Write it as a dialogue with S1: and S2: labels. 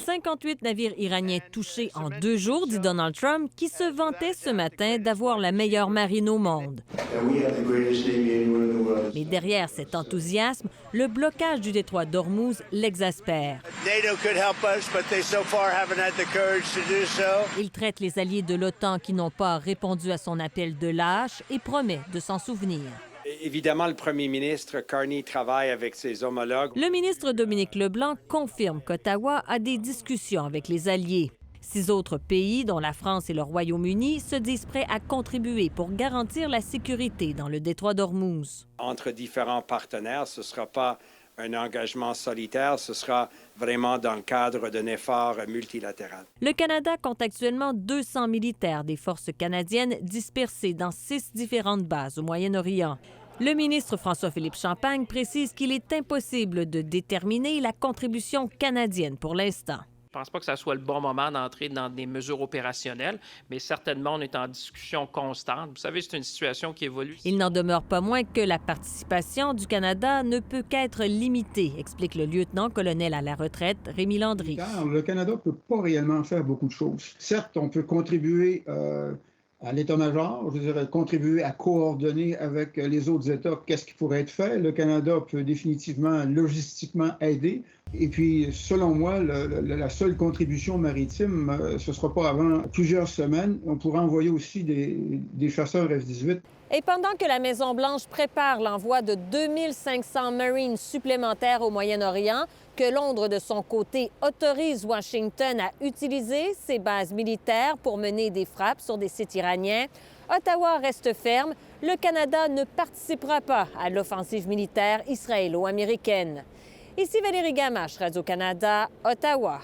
S1: 58 navires iraniens touchés en 2 jours, dit Donald Trump, qui se vantait ce matin d'avoir la meilleure marine au monde. Mais derrière cet enthousiasme, le blocage du détroit d'Ormuz l'exaspère. Il traite les alliés de l'OTAN qui n'ont pas répondu à son appel de lâches et promet de s'en souvenir.
S2: Évidemment, le premier ministre Carney travaille avec ses homologues.
S1: Le ministre Dominique Leblanc confirme qu'Ottawa a des discussions avec les alliés. 6 autres pays, dont la France et le Royaume-Uni, se disent prêts à contribuer pour garantir la sécurité dans le détroit d'Ormuz.
S2: Entre différents partenaires, ce ne sera pas un engagement solitaire, ce sera vraiment dans le cadre d'un effort multilatéral.
S1: Le Canada compte actuellement 200 militaires des forces canadiennes dispersés dans 6 différentes bases au Moyen-Orient. Le ministre François-Philippe Champagne précise qu'il est impossible de déterminer la contribution canadienne pour l'instant.
S3: Je ne pense pas que ce soit le bon moment d'entrer dans des mesures opérationnelles, mais certainement, on est en discussion constante. Vous savez, c'est une situation qui évolue.
S1: Il n'en demeure pas moins que la participation du Canada ne peut qu'être limitée, explique le lieutenant-colonel à la retraite, Rémi Landry.
S4: Le Canada ne peut pas réellement faire beaucoup de choses. Certes, on peut contribuer à l'état-major, je dirais contribuer à coordonner avec les autres États qu'est-ce qui pourrait être fait. Le Canada peut définitivement logistiquement aider. Et puis, selon moi, la seule contribution maritime, ce ne sera pas avant plusieurs semaines. On pourra envoyer aussi des chasseurs F-18.
S1: Et pendant que la Maison-Blanche prépare l'envoi de 2500 Marines supplémentaires au Moyen-Orient, que Londres, de son côté, autorise Washington à utiliser ses bases militaires pour mener des frappes sur des sites iraniens, Ottawa reste ferme. Le Canada ne participera pas à l'offensive militaire israélo-américaine. Ici Valérie Gamache, Radio-Canada, Ottawa.